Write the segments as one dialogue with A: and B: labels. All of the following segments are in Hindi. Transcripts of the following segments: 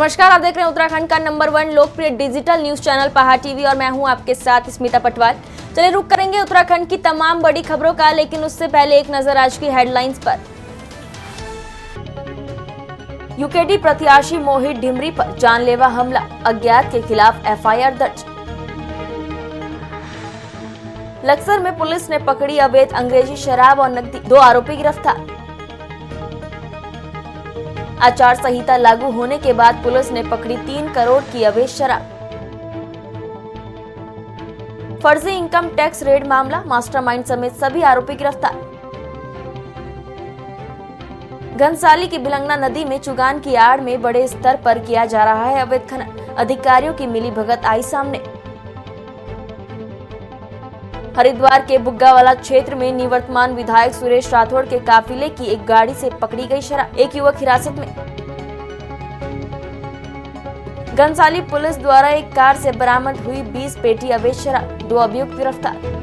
A: नमस्कार, आप देख रहे हैं उत्तराखंड का नंबर 1 लोकप्रिय डिजिटल न्यूज चैनल पहाड़ टीवी और मैं हूं आपके साथ स्मिता पटवाल। चलिए रुक करेंगे उत्तराखंड की तमाम बड़ी खबरों का, लेकिन उससे पहले एक नजर आज की हेडलाइंस पर। यूकेडी प्रत्याशी मोहित ढिमरी पर जानलेवा हमला, अज्ञात के खिलाफ एफआईआर दर्ज। लक्सर में पुलिस ने पकड़ी अवैध अंग्रेजी शराब और नकदी, 2 आरोपी गिरफ्तार। आचार संहिता लागू होने के बाद पुलिस ने पकड़ी 3 करोड़ की अवैध शराब। फर्जी इनकम टैक्स रेड मामला, मास्टरमाइंड समेत सभी आरोपी गिरफ्तार। घनसाली की बिलंगना नदी में चुगान की आड़ में बड़े स्तर पर किया जा रहा है अवैध खनन, अधिकारियों की मिलीभगत आई सामने। हरिद्वार के बुग्गावाला क्षेत्र में निवर्तमान विधायक सुरेश राठौड़ के काफिले की एक गाड़ी से पकड़ी गई शराब, एक युवक हिरासत में। घनसाली पुलिस द्वारा एक कार से बरामद हुई 20 पेटी अवैध शराब, 2 अभियुक्त गिरफ्तार।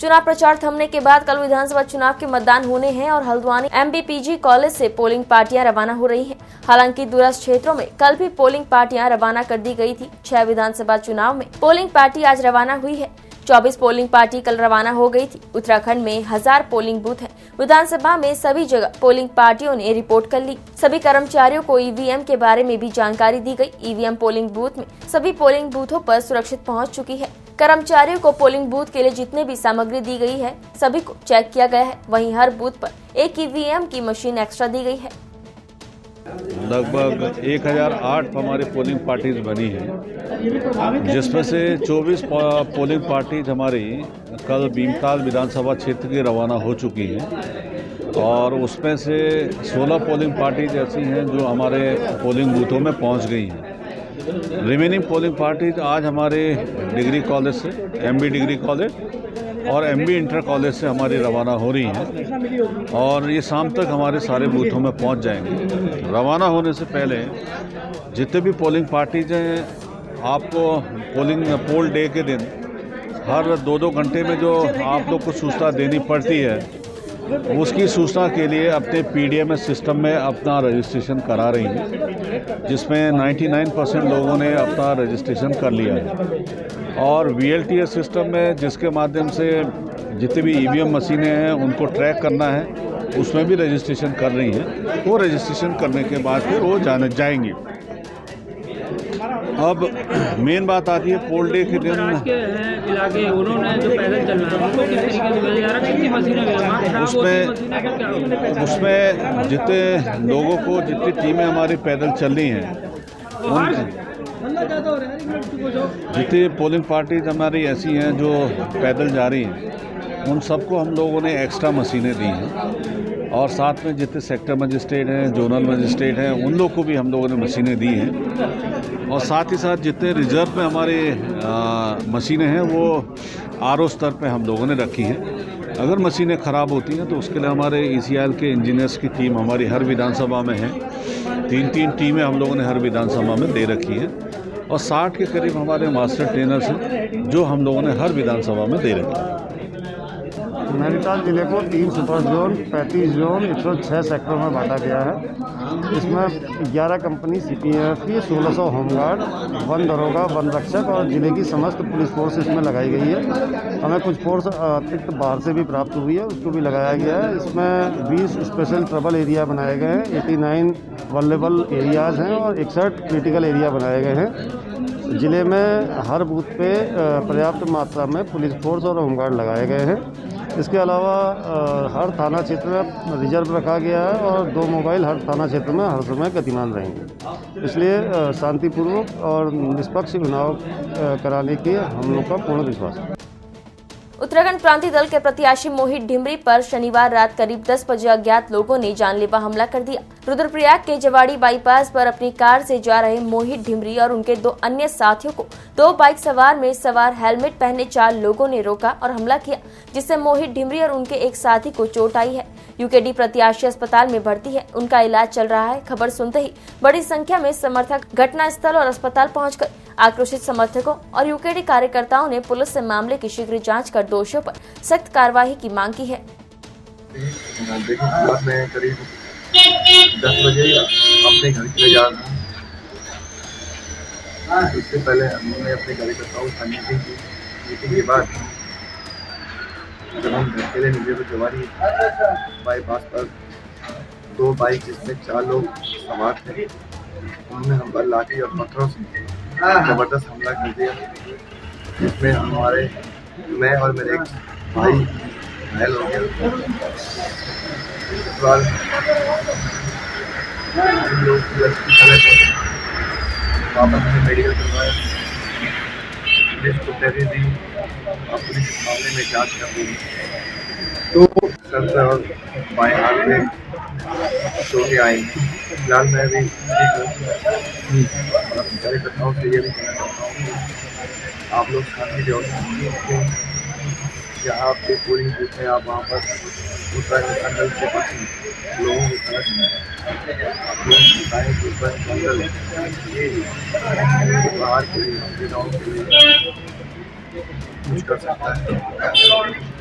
A: चुनाव प्रचार थमने के बाद कल विधानसभा चुनाव के मतदान होने हैं और हल्द्वानी एमबीपीजी कॉलेज से पोलिंग पार्टियां रवाना हो रही हैं। हालांकि दूरस्थ क्षेत्रों में कल भी पोलिंग पार्टियां रवाना कर दी गई थी। 6 विधानसभा चुनाव में पोलिंग पार्टी आज रवाना हुई है। 24 पोलिंग पार्टी कल रवाना हो गई थी। उत्तराखंड में 1000 पोलिंग बूथ है। विधानसभा में सभी जगह पोलिंग पार्टियों ने रिपोर्ट कर ली। सभी कर्मचारियों को ईवीएम के बारे में भी जानकारी दी गई। ईवीएम पोलिंग बूथ में सभी पोलिंग बूथों पर सुरक्षित पहुंच चुकी है। कर्मचारियों को पोलिंग बूथ के लिए जितने भी सामग्री दी गई है सभी को चेक किया गया है। वहीं हर बूथ पर एक ईवीएम की मशीन एक्स्ट्रा दी गई है।
B: लगभग 1008 हमारी पोलिंग पार्टीज बनी हैं, जिसमें से 24 पोलिंग पार्टीज हमारी कल भीमताल विधानसभा क्षेत्र की रवाना हो चुकी हैं और उसमें से 16 पोलिंग पार्टीज ऐसी हैं जो हमारे पोलिंग बूथों में पहुंच गई हैं। रिमेनिंग पोलिंग पार्टीज आज हमारे डिग्री कॉलेज से, एमबी डिग्री कॉलेज और एमबी इंटर कॉलेज से हमारी रवाना हो रही हैं और ये शाम तक हमारे सारे बूथों में पहुंच जाएंगे। रवाना होने से पहले जितने भी पोलिंग पार्टीज हैं, आपको पोल डे के दिन हर 2-2 घंटे में जो आप लोग को सूचना देनी पड़ती है, उसकी सूचना के लिए अपने पीडीएमएस सिस्टम में अपना रजिस्ट्रेशन करा रही हैं, जिसमें 99% लोगों ने अपना रजिस्ट्रेशन कर लिया है। और वीएलटीएस सिस्टम में जिसके माध्यम से जितनी भी ईवीएम मशीनें हैं उनको ट्रैक करना है, उसमें भी रजिस्ट्रेशन कर रही हैं। वो रजिस्ट्रेशन करने के बाद फिर वो जाएंगी। अब मेन बात आती है पोल डे के दिन
C: इलाके उन्होंने जो पैदल चलना है उनको किस तरीके से भेजा जा रहा है, कितनी
B: उसमें जितने लोगों को, जितनी टीमें हमारी पैदल चल रही हैं, जितनी पोलिंग पार्टीज हमारी ऐसी हैं जो पैदल जा रही हैं, उन सबको हम लोगों ने एक्स्ट्रा मशीनें दी हैं और साथ में जितने सेक्टर मजिस्ट्रेट हैं, जोनल मजिस्ट्रेट हैं, उन लोग को भी हम लोगों ने मशीनें दी हैं और साथ ही साथ जितने रिजर्व में हमारे मशीनें हैं वो आरओ स्तर पे हम लोगों ने रखी हैं। अगर मशीनें ख़राब होती हैं तो उसके लिए हमारे ईसीआईएल के इंजीनियर्स की टीम हमारी हर विधानसभा में है। 3-3 टीमें हम लोगों ने हर विधानसभा में दे रखी हैं और 60 के करीब हमारे मास्टर ट्रेनर्स हैं जो हम लोगों ने हर विधानसभा में दे रखी हैं।
D: नैनीताल जिले को 3 सुपर जोन, 35 जोन, 106 सेक्टरों में बांटा गया है। इसमें 11 कंपनी सीपीएफ की, 1600 होमगार्ड, 1 दरोगा, 1 रक्षक और जिले की समस्त पुलिस फोर्स इसमें लगाई गई है। हमें कुछ फोर्स अतिरिक्त बाहर से भी प्राप्त हुई है, उसको भी लगाया गया है। इसमें 20 स्पेशल ट्रबल एरिया बनाए गए हैं, 89 वल्नेरेबल एरियाज़ हैं और 61 क्रिटिकल एरिया बनाए गए हैं। जिले में हर बूथ पे पर्याप्त मात्रा में पुलिस फोर्स और होमगार्ड लगाए गए हैं। इसके अलावा हर थाना क्षेत्र में रिजर्व रखा गया है और 2 मोबाइल हर थाना क्षेत्र में हर समय गतिमान रहेंगे। इसलिए शांतिपूर्वक और निष्पक्ष चुनाव कराने के हम लोग का पूर्ण विश्वास है।
A: उत्तराखंड क्रांति दल के प्रत्याशी मोहित ढिमरी पर शनिवार रात करीब 10 बजे अज्ञात लोगों ने जानलेवा हमला कर दिया। रुद्रप्रयाग के जवाड़ी बाईपास पर अपनी कार से जा रहे मोहित ढिमरी और उनके 2 अन्य साथियों को 2 बाइक सवार में सवार हेलमेट पहने 4 लोगों ने रोका और हमला किया, जिससे मोहित ढिमरी और उनके एक साथी को चोट आई है। यूकेडी प्रत्याशी अस्पताल में भर्ती है, उनका इलाज चल रहा है। खबर सुनते ही बड़ी संख्या में समर्थक घटनास्थल और अस्पताल पहुंचकर आक्रोशित समर्थकों और यूकेडी कार्यकर्ताओं ने पुलिस से मामले की शीघ्र जांच कर दोषियों पर सख्त कार्रवाई की मांग की है।
E: देखिए, में करीब 10 बजे अपने घर के लिए जा रहा हूँ। उससे पहले हमने अपने कार्यकर्ताओं से मीटिंग की। मीटिंग के बाद जब हम घर के लिए निकले तो जवानी बाईपास पर 2 बाइक जिसमें 4 लोग सवार थे, उन्होंने हम पर लाठी और पत्थरों से जबरदस्त हमला कर दिया, जिसमें मैं और मेरे एक भाई घायल हो गया। हम लोग वापस हमें मेडिकल करवाया, पुलिस को तहरीर दी और पुलिस इस मामले में जांच कर रही है। तो सर से और बाएं हाथ में चोटें आई। फिलहाल मैं भी ठीक हूँ और अपने कार्यकर्ताओं से ये भी कहना चाहता हूँ कि आप लोग शांति से जहाँ आपके पोलिंग बूथ है आप वहाँ पर उत्तराखंड मंडल के पास लोगों को खड़ा करना है। आप लोग बताएँ कि उत्तराखंड मंडल ये बाहर के लिए गाँव के लिए कुछ कर सकता है।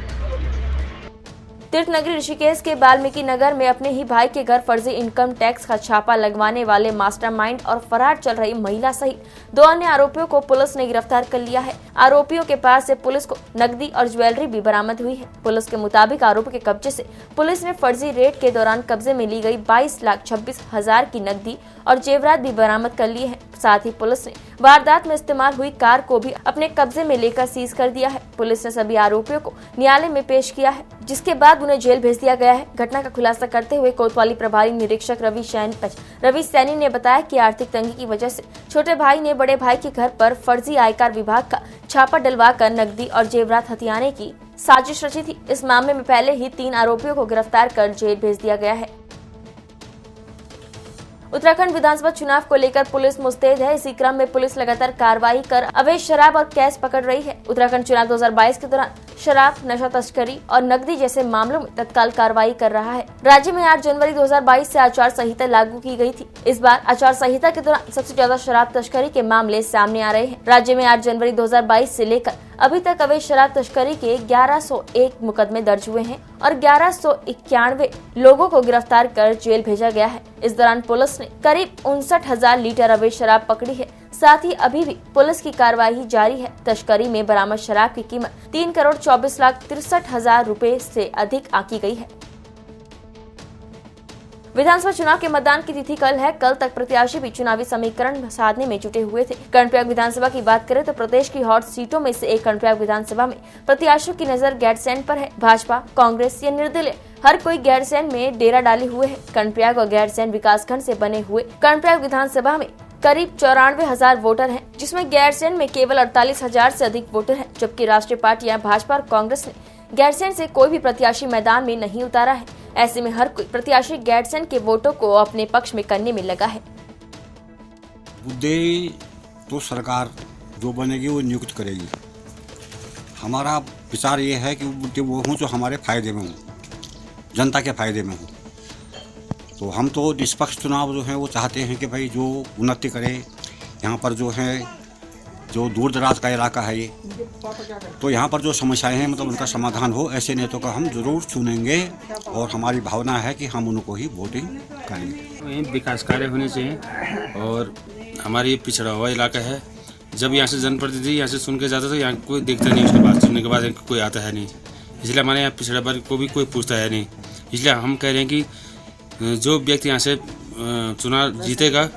A: तीर्थ नगरी ऋषिकेश के वाल्मीकि नगर में अपने ही भाई के घर फर्जी इनकम टैक्स का छापा लगवाने वाले मास्टरमाइंड और फरार चल रही महिला सहित 2 अन्य आरोपियों को पुलिस ने गिरफ्तार कर लिया है। आरोपियों के पास से पुलिस को नकदी और ज्वेलरी भी बरामद हुई है। पुलिस के मुताबिक आरोपी के कब्जे से पुलिस ने फर्जी रेड के दौरान कब्जे में ली गई 22,26,000 की नकदी और जेवरात भी बरामद कर लिए हैं। साथ ही पुलिस ने वारदात में इस्तेमाल हुई कार को भी अपने कब्जे में लेकर सीज कर दिया है। पुलिस ने सभी आरोपियों को न्यायालय में पेश किया है, जिसके बाद उन्हें जेल भेज दिया गया है। घटना का खुलासा करते हुए कोतवाली प्रभारी निरीक्षक रवि सैनी ने बताया कि आर्थिक तंगी की वजह से छोटे भाई ने बड़े भाई के घर पर फर्जी आयकर विभाग का छापा डलवाकर नकदी और जेवरात हथियाने की साजिश रची थी। इस मामले में पहले ही 3 आरोपियों को गिरफ्तार कर जेल भेज दिया गया है। उत्तराखंड विधानसभा चुनाव को लेकर पुलिस मुस्तैद है। इसी क्रम में पुलिस लगातार कार्रवाई कर अवैध शराब और कैश पकड़ रही है। उत्तराखंड चुनाव 2022 के दौरान शराब, नशा तस्करी और नकदी जैसे मामलों में तत्काल कार्रवाई कर रहा है। राज्य में 8 जनवरी 2022 से आचार संहिता लागू की गई थी। इस बार आचार संहिता के दौरान सबसे ज्यादा शराब तस्करी के मामले सामने आ रहे हैं। राज्य में 8 जनवरी 2022 से लेकर अभी तक अवैध शराब तस्करी के 1101 मुकदमे दर्ज हुए हैं और 1191 लोगों को गिरफ्तार कर जेल भेजा गया है। इस दौरान पुलिस ने करीब 59,000 लीटर अवैध शराब पकड़ी है। साथ ही अभी भी पुलिस की कार्रवाई जारी है। तस्करी में बरामद शराब की कीमत 3,24,63,000 रुपए से अधिक आंकी गई है। विधानसभा चुनाव के मतदान की तिथि कल है। कल तक प्रत्याशी भी चुनावी समीकरण साधने में जुटे हुए थे। कर्णप्रयाग विधानसभा की बात करें तो प्रदेश की हॉट सीटों में से एक कर्णप्रयाग विधानसभा में प्रत्याशियों की नजर गैरसैंण पर है। भाजपा, कांग्रेस या निर्दलीय हर कोई गैरसैंण में डेरा डाले हुए है। कर्णप्रयाग और गैरसैंण विकासखंड से बने हुए कर्णप्रयाग विधानसभा में करीब 94,000 वोटर हैं, जिसमें गैरसैंण में केवल 48,000 से अधिक वोटर हैं। जबकि राष्ट्रीय पार्टियां भाजपा और कांग्रेस ने गैरसैंण से कोई भी प्रत्याशी मैदान में नहीं उतारा है। ऐसे में हर कोई प्रत्याशी गैरसैंण के वोटों को अपने पक्ष में करने में लगा है।
F: मुद्दे तो सरकार जो बनेगी वो नियुक्त करेगी। हमारा विचार ये है कि मुद्दे वो हों जो हमारे फायदे में हों, जनता के फायदे में हों। तो हम तो निष्पक्ष चुनाव जो है वो चाहते हैं कि भाई जो उन्नति करे, यहाँ पर जो है जो दूर दराज का इलाका है ये, तो यहाँ पर जो समस्याएं हैं मतलब उनका समाधान हो, ऐसे नेताओं का हम जरूर चुनेंगे और हमारी भावना है कि हम उनको ही वोटिंग करेंगे।
G: विकास कार्य होने चाहिए और हमारी ये पिछड़ा हुआ इलाका है। जब यहाँ से जनप्रतिनिधि यहाँ से सुन के जाता तो यहाँ कोई देखता नहीं, उसके बाद सुनने के बाद कोई आता है नहीं, इसलिए हमारे यहाँ पिछड़ा वर्ग को भी कोई पूछता है नहीं। इसलिए हम कह रहे हैं कि जो व्यक्ति यहाँ से चुनाव जीतेगा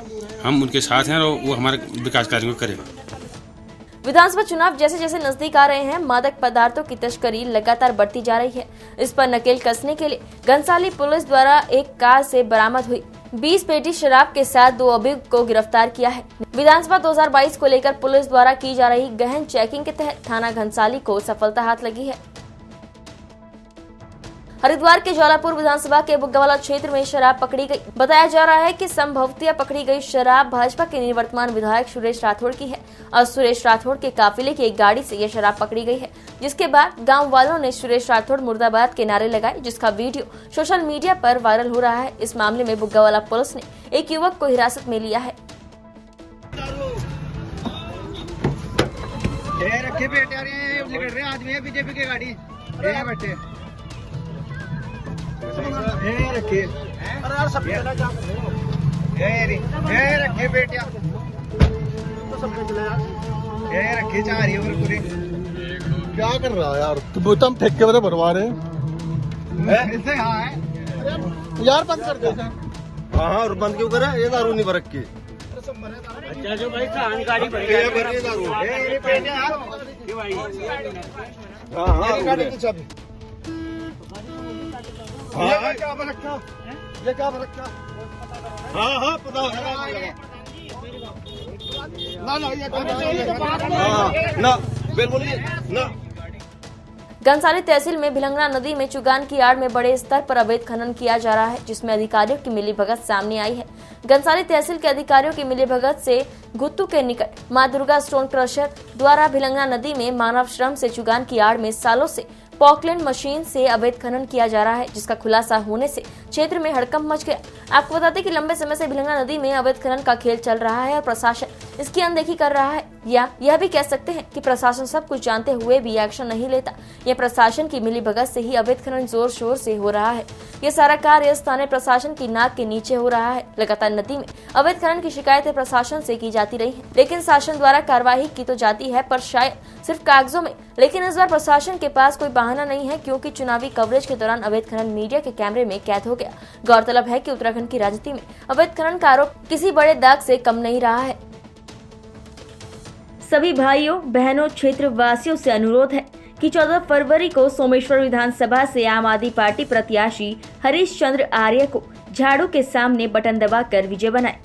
G: हम उनके साथ हैं और वो हमारे विकास कार्यों को करेगा।
A: विधानसभा चुनाव जैसे जैसे नजदीक आ रहे हैं, मादक पदार्थों की तस्करी लगातार बढ़ती जा रही है। इस पर नकेल कसने के लिए घनसाली पुलिस द्वारा एक कार से बरामद हुई 20 पेटी शराब के साथ 2 अभियुक्त को गिरफ्तार किया है। विधानसभा 2022 को लेकर पुलिस द्वारा की जा रही गहन चेकिंग के तहत थाना घनसाली को सफलता हाथ लगी है। हरिद्वार के ज्वालापुर विधानसभा के बुग्गावाला क्षेत्र में शराब पकड़ी गई। बताया जा रहा है कि संभवतः पकड़ी गई शराब भाजपा के निवर्तमान विधायक सुरेश राठौड़ की है और सुरेश राठौड़ के काफिले की एक गाड़ी से यह शराब पकड़ी गई है, जिसके बाद गांव वालों ने सुरेश राठौड़ मुर्दाबाद के नारे लगाए, जिसका वीडियो सोशल मीडिया पर वायरल हो रहा है। इस मामले में बुग्गावाला पुलिस ने एक युवक को हिरासत में लिया है।
E: रखे बेटिया रखे जा रही है पूरी।
H: क्या कर रहा है यार तू? हम ठेके वाले भरवा रहे हैं
E: इससे हाँ है
H: यार, बंद कर दे।
E: हाँ हाँ, और बंद क्यों करे? ये दारू नहीं बरक की।
C: अच्छा जो भाई जानकारी
E: ये भर ये दारू। हाँ हाँ,
H: गाड़ी की चाबी। ये क्या रखा? ये क्या रखा?
E: हाँ हाँ, पता है
H: ना ये
E: ना, बिल्कुल ना।
A: घनसाली तहसील में भिलंगना नदी में चुगान की आड़ में बड़े स्तर पर अवैध खनन किया जा रहा है, जिसमें अधिकारियों की मिलीभगत सामने आई है। घनसाली तहसील के अधिकारियों की मिलीभगत से गुत्तू के निकट मां दुर्गा स्टोन क्रशर द्वारा भिलंगना नदी में मानव श्रम से चुगान की आड़ में सालों से पॉकलैंड मशीन से अवैध खनन किया जा रहा है, जिसका खुलासा होने से क्षेत्र में हड़कंप मच गया। आपको बता दें कि लंबे समय से भिलंगना नदी में अवैध खनन का खेल चल रहा है और प्रशासन इसकी अनदेखी कर रहा है, या यह भी कह सकते हैं कि प्रशासन सब कुछ जानते हुए भी एक्शन नहीं लेता। यह प्रशासन की मिलीभगत से ही अवैध खनन जोर शोर से हो रहा है। ये सारा कार्य स्थानीय प्रशासन की नाक के नीचे हो रहा है। लगातार नदी में अवैध खनन की शिकायतें प्रशासन से की जाती रही है, लेकिन शासन द्वारा कार्रवाई की तो जाती है, पर शायद सिर्फ कागजों में। लेकिन इस बार प्रशासन के पास कोई बहाना नहीं है, क्योंकि चुनावी कवरेज के दौरान अवैध खनन मीडिया के कैमरे में कैद हो गया। गौरतलब है कि उत्तराखंड की राजनीति में अवैध खनन का आरोप किसी बड़े दाग से कम नहीं रहा है। सभी भाइयों बहनों क्षेत्र वासियों से अनुरोध है कि 14 फरवरी को सोमेश्वर विधानसभा से आम आदमी पार्टी प्रत्याशी हरीश चंद्र आर्य को झाड़ू के सामने बटन दबाकर विजय बनाए।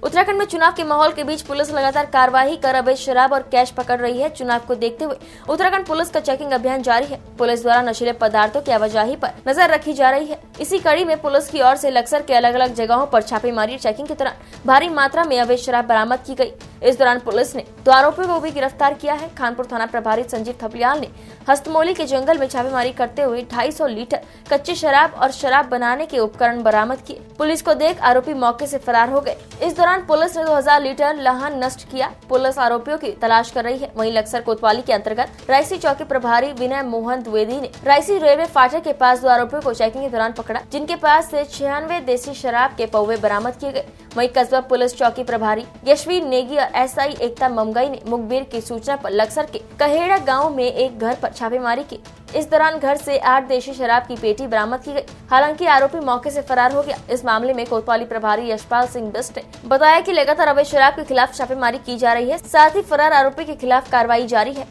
A: उत्तराखंड में चुनाव के माहौल के बीच पुलिस लगातार कार्रवाई कर अवैध शराब और कैश पकड़ रही है। चुनाव को देखते हुए उत्तराखंड पुलिस का चेकिंग अभियान जारी है। पुलिस द्वारा नशीले पदार्थों की आवाजाही पर नजर रखी जा रही है। इसी कड़ी में पुलिस की ओर से लक्सर के अलग अलग जगहों पर छापेमारी चेकिंग के दौरान भारी मात्रा में अवैध शराब बरामद की गई। इस दौरान पुलिस ने 2 आरोपियों को भी गिरफ्तार किया है। खानपुर थाना प्रभारी संजीव थपलियाल ने हस्तमोली के जंगल में छापेमारी करते हुए 250 लीटर कच्ची शराब और शराब बनाने के उपकरण बरामद किए। पुलिस को देख आरोपी मौके से फरार हो गए। इस दौरान पुलिस ने 2000 लीटर लाहन नष्ट किया। पुलिस आरोपियों की तलाश कर रही है। वहीं लक्सर कोतवाली के अंतर्गत रायसी चौकी प्रभारी विनय मोहन द्विवेदी ने रायसी रेलवे फाटक के पास 2 आरोपियों को चेकिंग के दौरान पकड़ा, जिनके पास से 96 देसी शराब के पौवे बरामद किए गए। वहीं कस्बा पुलिस चौकी प्रभारी यशवीर नेगी और एसआई एकता ममगई ने मुखबिर की सूचना पर लक्सर के कहेड़ा गांव में एक घर पर छापेमारी की। इस दौरान घर से 8 देशी शराब की पेटी बरामद की गई। हालांकि आरोपी मौके से फरार हो गया। इस मामले में कोतवाली प्रभारी यशपाल सिंह बिस्ट ने बताया कि लगातार अवैध शराब के खिलाफ छापेमारी की जा रही है, साथ ही फरार आरोपी के खिलाफ कार्रवाई जारी है।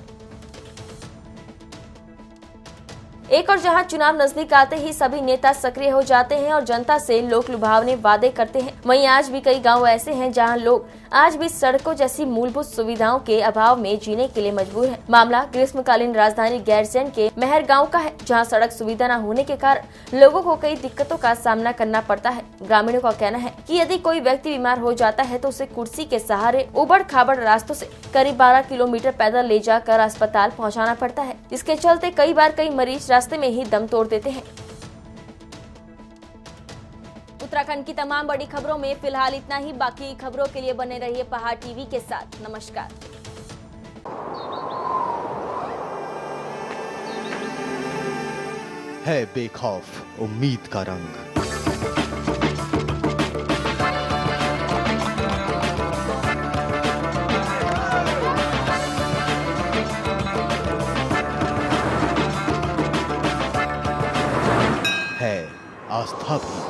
A: एक और जहां चुनाव नजदीक आते ही सभी नेता सक्रिय हो जाते हैं और जनता से लोक लुभावने वादे करते हैं, वहीं आज भी कई गांव ऐसे हैं जहां लोग आज भी सड़कों जैसी मूलभूत सुविधाओं के अभाव में जीने के लिए मजबूर हैं। मामला ग्रीष्मकालीन राजधानी गैरसैंण के महर गांव का है, जहां सड़क सुविधा न होने के कारण लोगों को कई दिक्कतों का सामना करना पड़ता है। ग्रामीणों का कहना है कि यदि कोई व्यक्ति बीमार हो जाता है तो उसे कुर्सी के सहारे उबड़ खाबड़ रास्तों से करीब 12 किलोमीटर पैदल ले जाकर अस्पताल पहुँचाना पड़ता है। इसके चलते कई बार कई मरीज रास्ते में ही दम तोड़ देते हैं। उत्तराखंड की तमाम बड़ी खबरों में फिलहाल इतना ही। बाकी खबरों के लिए बने रहिए पहाड़ टीवी के साथ। नमस्कार।
I: है बेखौफ उम्मीद का रंग। है आस्था भी।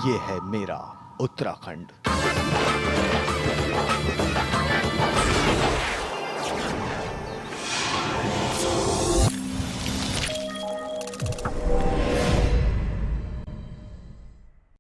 I: ये है मेरा उत्तराखंड।